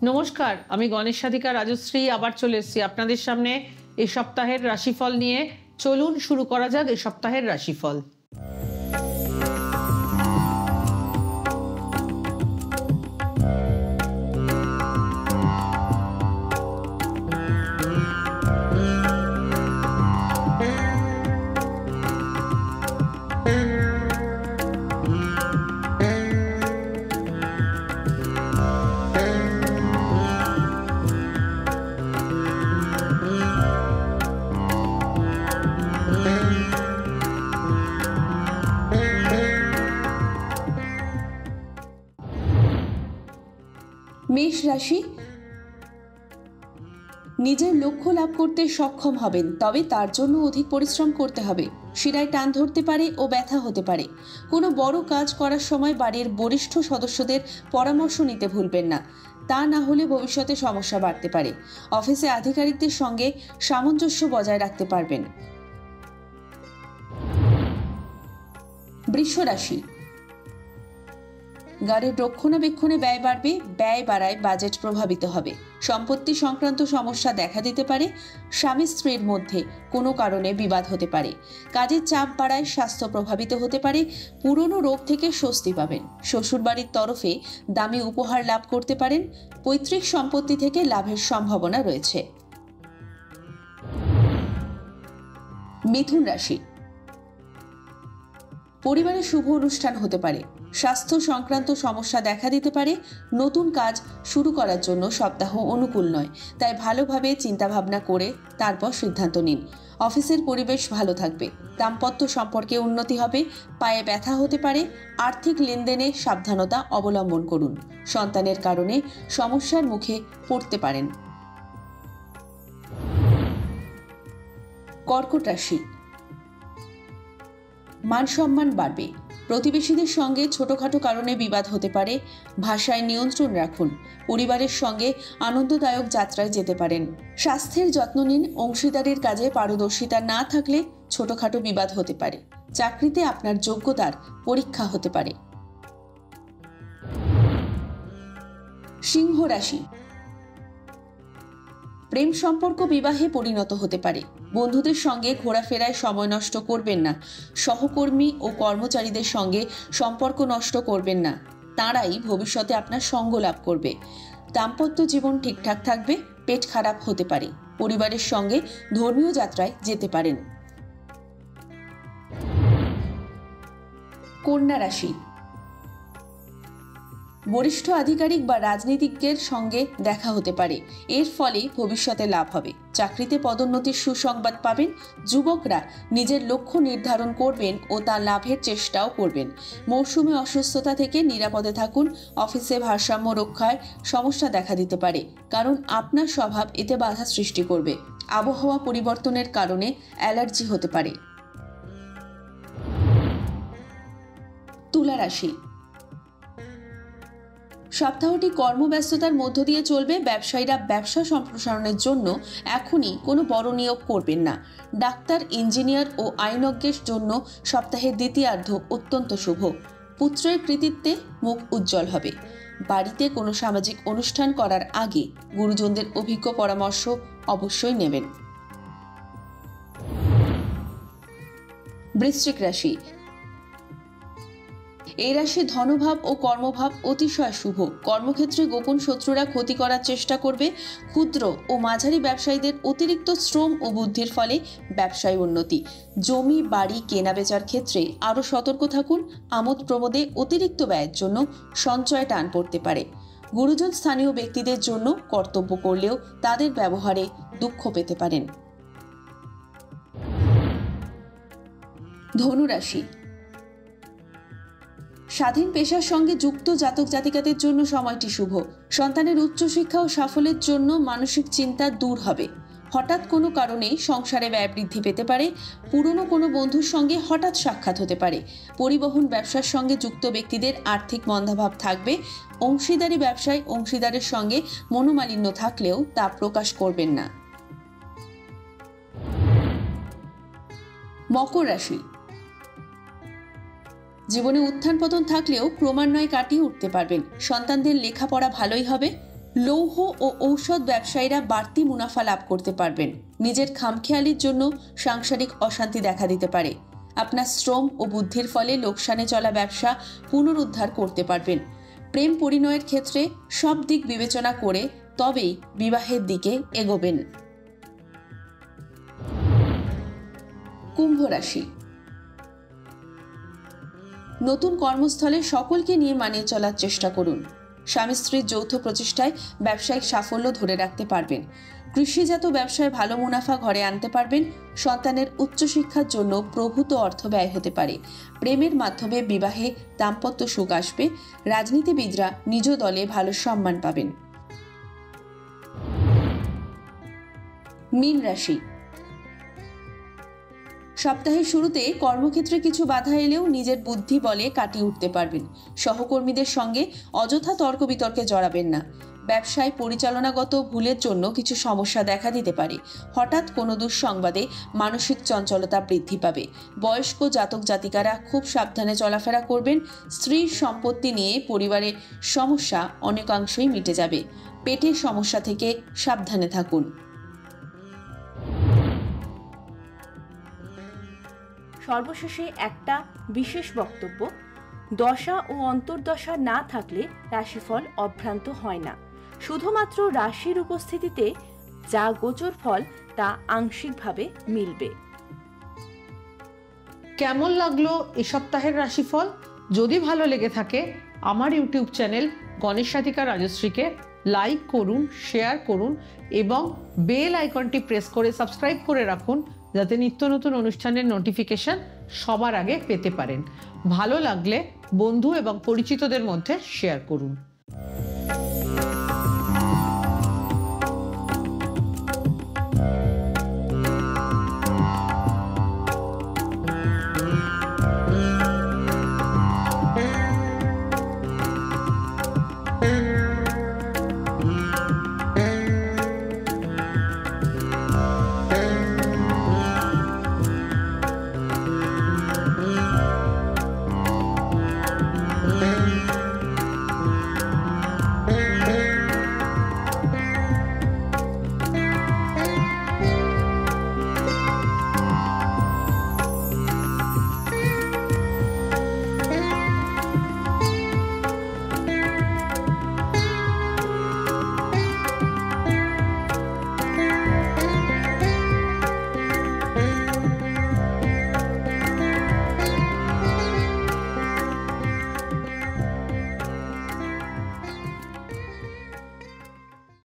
নমস্কার, আমি গণেশ সাধিকা রাজশ্রী আবার চলে এসেছি আপনাদের সামনে এই সপ্তাহের রাশিফল নিয়ে। চলুন শুরু করা যাক এই সপ্তাহের রাশিফল। মেষ রাশি, নিজের লক্ষ্য লাভ করতে সক্ষম হবেন, তবে তার জন্য অধিক পরিশ্রম করতে হবে। শিরায় টান ধরতে পারে ও ব্যথা হতে পারে। কোনো বড় কাজ করার সময় বাড়ির বরিষ্ঠ সদস্যদের পরামর্শ নিতে ভুলবেন না, তা না হলে ভবিষ্যতে সমস্যা বাড়তে পারে। অফিসে আধিকারিকদের সঙ্গে সামঞ্জস্য বজায় রাখতে পারবেন। বৃষ রাশি, গাড়ির রক্ষণাবেক্ষণে ব্যয় বাড়বে। ব্যয় বাড়ায় বাজেট প্রভাবিত হবে। সম্পত্তি সংক্রান্ত সমস্যা দেখা দিতে পারে। স্বামী স্ত্রীর মধ্যে কোনো কারণে বিবাদ হতে পারে। কাজের চাপ বাড়ায় স্বাস্থ্য প্রভাবিত হতে পারে। পুরনো রোগ থেকে স্বস্তি পাবেন। শ্বশুরবাড়ির তরফে দামি উপহার লাভ করতে পারেন। পৈতৃক সম্পত্তি থেকে লাভের সম্ভাবনা রয়েছে। মিথুন রাশি, পরিবারে শুভ অনুষ্ঠান হতে পারে। স্বাস্থ্য সংক্রান্ত সমস্যা দেখা দিতে পারে। নতুন কাজ শুরু করার জন্য সপ্তাহ অনুকূল নয়, তাই ভালোভাবে চিন্তাভাবনা করে তারপর সিদ্ধান্ত নিন। অফিসের পরিবেশ ভালো থাকবে। দাম্পত্য সম্পর্কে উন্নতি হবে। পায়ে ব্যথা হতে পারে। আর্থিক লেনদেনে সাবধানতা অবলম্বন করুন। সন্তানের কারণে সমস্যার মুখে পড়তে পারেন। কর্কট রাশি, মান সম্মান বাড়বে। প্রতিবেশীদের সঙ্গে ছোটখাটো কারণে বিবাদ হতে পারে। ভাষায় নিয়ন্ত্রণ রাখুন। পরিবারের সঙ্গে আনন্দদায়ক যাত্রায় যেতে পারেন। স্বাস্থ্যের যত্ন নিন। অংশীদারির কাজে পারদর্শিতা না থাকলে ছোটখাটো বিবাদ হতে পারে। চাকরিতে আপনার যোগ্যতার পরীক্ষা হতে পারে। সিংহ রাশি, প্রেম সম্পর্ক বিবাহে পরিণত হতে পারে। বন্ধুদের সঙ্গে ঘোরাফেরায় সময় নষ্ট করবেন না। সহকর্মী ও কর্মচারীদের সঙ্গে সম্পর্ক নষ্ট করবেন না, তাঁরাই ভবিষ্যতে আপনার সঙ্গ লাভ করবে। দাম্পত্য জীবন ঠিকঠাক থাকবে। পেট খারাপ হতে পারে। পরিবারের সঙ্গে ধর্মীয় যাত্রায় যেতে পারেন। কন্যা রাশি, বরিষ্ঠ আধিকারিক বা রাজনীতিজ্ঞের সঙ্গে দেখা হতে পারে। এর ফলে ভবিষ্যতে লাভ হবে। চাকরিতে পদোন্নতির সুসংবাদ পাবেন। যুবকরা নিজের লক্ষ্য নির্ধারণ করবেন ও তা লাভের চেষ্টাও করবেন। মৌসুমী অসুস্থতা থেকে নিরাপদে থাকুন। অফিসে ভারসাম্য রক্ষায় সমস্যা দেখা দিতে পারে, কারণ আপনার স্বভাব এতে বাধা সৃষ্টি করবে। আবহাওয়া পরিবর্তনের কারণে অ্যালার্জি হতে পারে। তুলা রাশি, সপ্তাহটি কর্মব্যস্ততার মধ্য দিয়ে চলবে। ব্যবসায়ীরা ব্যবসা সম্প্রসারণের জন্য এখনই কোনো বড় নিয়োগ করবেন না। ডাক্তার, ইঞ্জিনিয়ার ও আইনজ্ঞের জন্য সপ্তাহের দ্বিতীয়ার্ধ অত্যন্ত শুভ। পুত্রের কৃতিত্বে মুখ উজ্জ্বল হবে। বাড়িতে কোনো সামাজিক অনুষ্ঠান করার আগে গুরুজনদের অভিজ্ঞ পরামর্শ অবশ্যই নেবেন। বৃশ্চিক রাশি, এই রাশি ধনভাব ও কর্মভাব অতিশয় শুভ। কর্মক্ষেত্রে গোপন শত্রুরা ক্ষতি করার চেষ্টা করবে। ক্ষুদ্র ও মাঝারি ব্যবসায়ীদের অতিরিক্ত শ্রম ও বুদ্ধির ফলে ব্যবসায় উন্নতি। জমি বাড়ি কেনাবেচার ক্ষেত্রে আরও সতর্ক থাকুন। আমোদ প্রমোদে অতিরিক্ত ব্যয়ের জন্য সঞ্চয় টান পড়তে পারে। গুরুজন স্থানীয় ব্যক্তিদের জন্য কর্তব্য করলেও তাদের ব্যবহারে দুঃখ পেতে পারেন। ধনু রাশি, স্বাধীন পেশার সঙ্গে যুক্ত জাতক জাতিকাদের জন্য সময়টি শুভ। সন্তানের উচ্চশিক্ষা ও সাফল্যের জন্য মানসিক চিন্তা দূর হবে। হঠাৎ কোনো কারণে সংসারে ব্যয় বৃদ্ধি পেতে পারে। পুরনো কোনো বন্ধুর সঙ্গে হঠাৎ সাক্ষাৎ হতে পারে। পরিবহন ব্যবসার সঙ্গে যুক্ত ব্যক্তিদের আর্থিক মন্দাভাব থাকবে। অংশীদারি ব্যবসায় অংশীদারের সঙ্গে মনোমালিন্য থাকলেও তা প্রকাশ করবেন না। মকর রাশি, জীবনে উত্থান পতন থাকলেও ক্রমান্বয়ে কাটিয়ে উঠতে পারবেন। সন্তানদের লেখাপড়া ভালোই হবে। লৌহ ও ঔষধ ব্যবসায়ীরা বাড়তি মুনাফা লাভ করতে পারবেন। নিজের খামখেয়ালির জন্য সাংসারিক অশান্তি দেখা দিতে পারে। আপনার শ্রম ও বুদ্ধির ফলে লোকসানে চলা ব্যবসা পুনরুদ্ধার করতে পারবেন। প্রেম পরিণয়ের ক্ষেত্রে সব দিক বিবেচনা করে তবেই বিবাহের দিকে এগোবেন। কুম্ভ রাশি। নতুন কর্মস্থলে সকলকে নিয়ে মানিয়ে চলার চেষ্টা করুন। স্বামী স্ত্রীর যৌথ প্রচেষ্টায় ব্যবসায়িক সাফল্য ধরে রাখতে পারবেন। কৃষিজাত ব্যবসায় ভালো মুনাফা ঘরে আনতে পারবেন। সন্তানের উচ্চশিক্ষার জন্য প্রভূত অর্থ ব্যয় হতে পারে। প্রেমের মাধ্যমে বিবাহে দাম্পত্য সুখ আসবে। রাজনীতিবিদরা নিজ দলে ভালো সম্মান পাবেন। মীন রাশি। সপ্তাহের শুরুতে কর্মক্ষেত্রে কিছু বাধা এলেও নিজের বুদ্ধি বলে কাটিয়ে উঠতে পারবেন। সহকর্মীদের সঙ্গে অযথা তর্ক বিতর্কে জড়াবেন না। ব্যবসায় পরিচালনাগত ভুলের জন্য কিছু সমস্যা দেখা দিতে পারে। হঠাৎ কোনো দুঃসংবাদে মানসিক চঞ্চলতা বৃদ্ধি পাবে। বয়স্ক জাতক জাতিকারা খুব সাবধানে চলাফেরা করবেন। স্ত্রীর সম্পত্তি নিয়ে পরিবারের সমস্যা অনেকাংশই মিটে যাবে। পেটের সমস্যা থেকে সাবধানে থাকুন। সর্বশেষে একটা বিশেষ বক্তব্য, দশা ও অন্তর্দশা না থাকলে রাশিফল অভ্রান্ত হয় না। শুধুমাত্র রাশির উপস্থিতিতে যা গোচর ফল তা আংশিকভাবে মিলবে। কেমন লাগলো এ সপ্তাহের রাশিফল? যদি ভালো লেগে থাকে আমার ইউটিউব চ্যানেল গণেশ রাধিকা রাজশ্রীকে লাইক করুন, শেয়ার করুন এবং বেল আইকনটি প্রেস করে সাবস্ক্রাইব করে রাখুন, যাতে নিত্য নতুন অনুষ্ঠানের নোটিফিকেশন সবার আগে পেতে পারেন। ভালো লাগলে বন্ধু এবং পরিচিতদের মধ্যে শেয়ার করুন।